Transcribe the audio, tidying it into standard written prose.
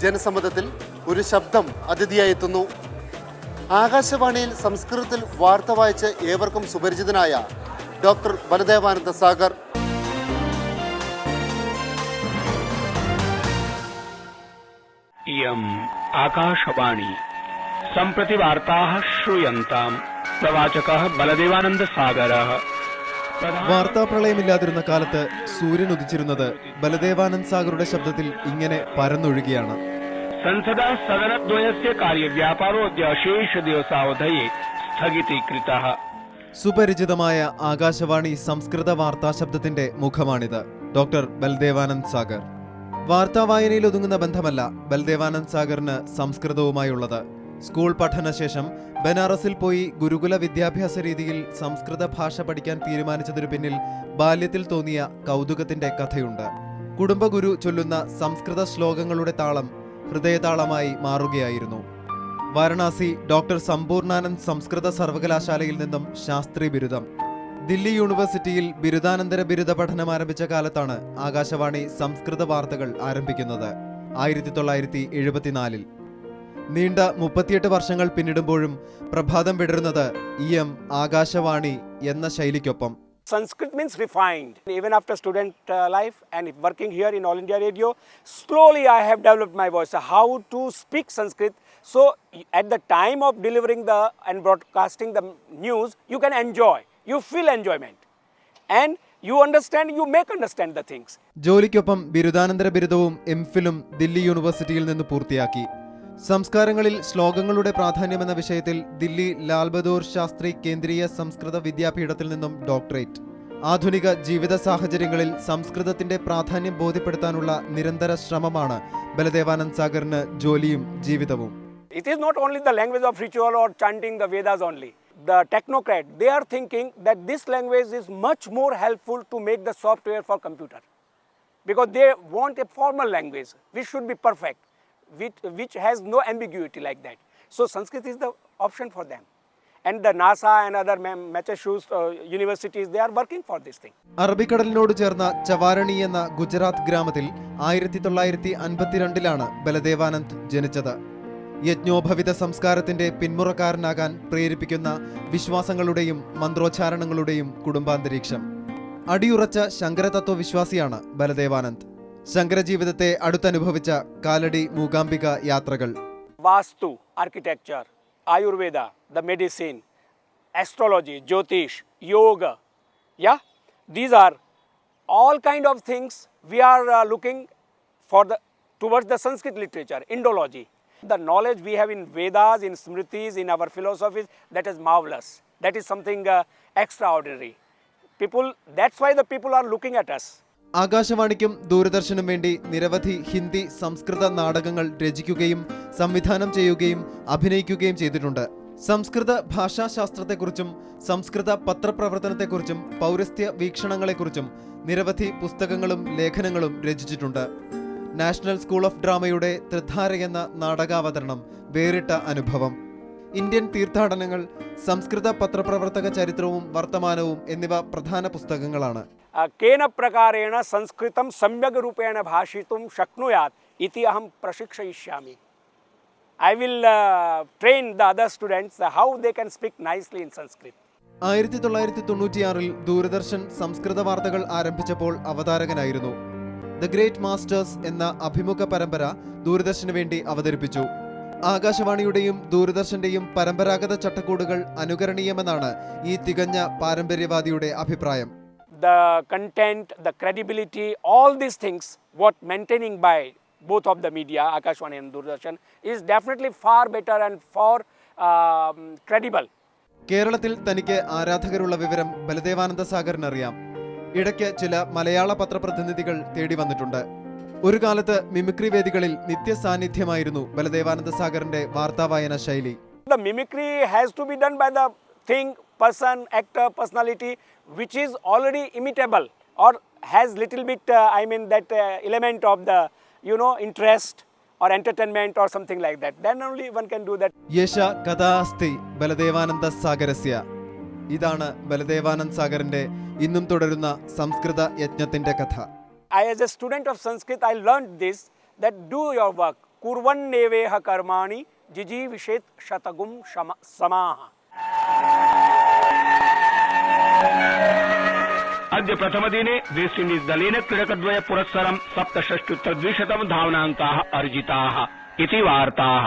ജനസമ്മതത്തിൽ ഒരു ശബ്ദം അതിഥിയായി എത്തുന്നു. ആകാശവാണിയിൽ സംസ്കൃതത്തിൽ വാർത്ത വായിച്ച് ഏവർക്കും സുപരിചിതനായ ഡോക്ടർ ബലദേവാനന്ദ സാഗർ. इयम् आकाशवाणी सम्प्रति वार्ताः श्रूयन्ताम्. प्रवाचकः बलदेवानन्द सागरः. വാർത്താപ്രളയമില്ലാതിരുന്ന കാലത്ത് സൂര്യൻ ഉദിച്ചിരുന്നത് ബലദേവാനന്ദ് സാഗറുടെ ശബ്ദത്തിൽ ഇങ്ങനെ പരന്നൊഴുകിയാണ്. संसदः सदनद्वयस्य कार्यव्यापारो अद्य शेषदिवसावधये स्थगितीकृतः. സുപരിചിതമായ ആകാശവാണി സംസ്കൃത വാർത്താ ശബ്ദത്തിന്റെ മുഖമാണിത്. ഡോക്ടർ ബലദേവാനന്ദ് സാഗർ. വാർത്താ വായനയിൽ ഒതുങ്ങുന്ന ബന്ധമല്ല ബലദേവാനന്ദ് സാഗറിന് സംസ്കൃതവുമായുള്ളത്. സ്കൂൾ പഠനശേഷം ബനാറസിൽ പോയി ഗുരുകുല വിദ്യാഭ്യാസ രീതിയിൽ സംസ്കൃത ഭാഷ പഠിക്കാൻ തീരുമാനിച്ചതിനു പിന്നിൽ ബാല്യത്തിൽ തോന്നിയ കൗതുകത്തിന്റെ കഥയുണ്ട്. കുടുംബഗുരു ചൊല്ലുന്ന സംസ്കൃത ശ്ലോകങ്ങളുടെ താളം ഹൃദയതാളമായി മാറുകയായിരുന്നു. വാരണാസി ഡോക്ടർ സമ്പൂർണാനന്ദ് സംസ്കൃത സർവകലാശാലയിൽ നിന്നും ശാസ്ത്രി ബിരുദം. ദില്ലി യൂണിവേഴ്സിറ്റിയിൽ ബിരുദാനന്തര ബിരുദ പഠനം ആരംഭിച്ച കാലത്താണ് ആകാശവാണി സംസ്കൃത വാർത്തകൾ ആരംഭിക്കുന്നത്. 1974. നീണ്ട 38 വർഷങ്ങൾ പിന്നിടുമ്പോഴും പ്രഭാതം വിടരുന്നത് ഇയം ആകാശവാണി എന്ന ശൈലിക്കൊപ്പം. Sanskrit means refined. Even after student life and working here in All India Radio, slowly I have developed my voice, how to speak Sanskrit. So at the time of delivering and broadcasting the news, you can enjoy, you feel enjoyment, and you understand, you make understand the things. ജോലിക്കൊപ്പം ബിരുദാനന്തര ബിരുദവും എംഫിലും ദില്ലി യൂണിവേഴ്സിറ്റിയിൽ നിന്ന് പൂർത്തിയാക്കി. സംസ്കാരങ്ങളിൽ ശ്ലോകങ്ങളുടെ പ്രാധാന്യമെന്ന വിഷയത്തിൽ ദില്ലി ലാൽ ബഹദൂർ ശാസ്ത്രി കേന്ദ്രീയ സംസ്കൃത വിദ്യാപീഠത്തിൽ നിന്നും doctorate. ആധുനിക ജീവിത സാഹചര്യങ്ങളിൽ സംസ്കൃതത്തിന്റെ പ്രാധാന്യം ബോധ്യപ്പെടുത്താനുള്ള നിരന്തര ശ്രമമാണ് ബലദേവാനന്ദ് സാഗറിന് ജോലിയും ജീവിതവും. It is not only the language of ritual or chanting the Vedas only. The technocrat, they are thinking that this language is much more helpful to make the software for computer, because they want a formal language which should be perfect, which has no ambiguity like that. So Sanskrit is the option for them, and the NASA and other Massachusetts universities, they are working for this thing. അറബിക്കടലിനോട് ചേർന്ന ചവാരണി എന്ന ഗുജറാത്ത് ഗ്രാമത്തിൽ 1952 ബലദേവാനന്ദ് ജനിച്ചത്. യജ്ഞോപവിത സംസ്കാരത്തിന്റെ പിന്മുറക്കാരനാകാൻ പ്രേരിപ്പിക്കുന്ന വിശ്വാസങ്ങളുടെയും മന്ത്രോച്ചാരണങ്ങളുടെയും കുടുംബാന്തരീക്ഷം. അടിയുറച്ച ശങ്കരതത്വ വിശ്വാസിയാണ് ബലദേവാനന്ദ്. ശങ്കരജീവിതത്തെ അടുത്തനുഭവിച്ച കാലടി മൂകാംബിക യാത്രകൾ. Vastu, architecture, Ayurveda, the medicine, astrology, Jyotish, yoga, yeah, these are all kind of things we are looking for towards the Sanskrit literature, Indology. The knowledge we have in Vedas, in Smritis, in our philosophies, that is marvelous. That is something extraordinary. That's why the people are looking at us. ആകാശവാണിക്കും ദൂരദർശനും വേണ്ടി നിരവധി ഹിന്ദി സംസ്കൃത നാടകങ്ങൾ രചിക്കുകയും സംവിധാനം ചെയ്യുകയും അഭിനയിക്കുകയും ചെയ്തിട്ടുണ്ട്. സംസ്കൃത ഭാഷാശാസ്ത്രത്തെക്കുറിച്ചും സംസ്കൃത പത്രപ്രവർത്തനത്തെക്കുറിച്ചും പൗരസ്ത്യ വീക്ഷണങ്ങളെക്കുറിച്ചും നിരവധി പുസ്തകങ്ങളും ലേഖനങ്ങളും രചിച്ചിട്ടുണ്ട്. നാഷണൽ സ്കൂൾ ഓഫ് ഡ്രാമയുടെ ത്രിധാര എന്ന നാടകാവതരണം വേറിട്ട അനുഭവം. ഇന്ത്യൻ തീർത്ഥാടനങ്ങൾ, സംസ്കൃത പത്രപ്രവർത്തക ചരിത്രവും വർത്തമാനവും എന്നിവ പ്രധാന പുസ്തകങ്ങളാണ്. കേന പ്രകാരേണ സംസ്കൃതം സമ്യക് രൂപേണ ഭാഷിതും ശക്നുയാത് ഇതി അഹം പ്രശിക്ഷയിഷ്യാമി. I will train the other students how they can speak nicely in Sanskrit. 1996 Doordarshan സംസ്കൃത വാർത്തകൾ ആരംഭിച്ചപ്പോൾ അവതാരകനായിരുന്നു. ദ ഗ്രേറ്റ് മാസ്റ്റേഴ്സ് എന്ന അഭിമുഖ പരമ്പര ദൂരദർശന് വേണ്ടി അവതരിപ്പിച്ചു. ആകാശവാണിയുടെയും ദൂരദർശന്റെയും പരമ്പരാഗത ചട്ടക്കൂടുകൾ അനുകരണീയമെന്നാണ് ഈ തികഞ്ഞ പാരമ്പര്യവാദിയുടെ അഭിപ്രായം. The content, the credibility, all these things, what maintaining by both of the media, Akashvani and Doordarshan, is definitely far better and far credible. കേരളത്തിൽ തനിക്ക് ആരാധകരുള്ള വിവരം ബലദേവാനന്ദ സാഗറിനറിയാം. ഇടയ്ക്ക് ചില മലയാള പത്രപ്രതിനിധികൾ തേടി വന്നിട്ടുണ്ട്. ഒരു കാലത്ത് മിമിക്രി വേദികളിൽ നിത്യസാന്നിധ്യമായിരുന്നു ബലദേവാനന്ദ സാഗറിന്റെ വാർത്താവായന ശൈലി. The mimicry has to be done by the thing, person, actor, personality, which is already imitable or has little bit, that element of the, interest or entertainment or something like that. Then only one can do that. യേശ കഥാ അസ്തി ബലദേവാനന്ദ സാഗരസ്യ. ഇതാണ് ബലദേവാനന്ദ് സാഗറിന്റെ ഇന്നും തുടരുന്ന സംസ്കൃത യജ്ഞത്തിന്റെ കഥ. As a student of Sanskrit, I learned this, that do your work. Kurvanneveha karmani jijivishet shatagum samaha. अद्य प्रथमदिने West Indies दलेन क्रीडकद्वय पुरस्सरं 67,200 धावनाङ्काः अर्जिताः इति वार्ताः।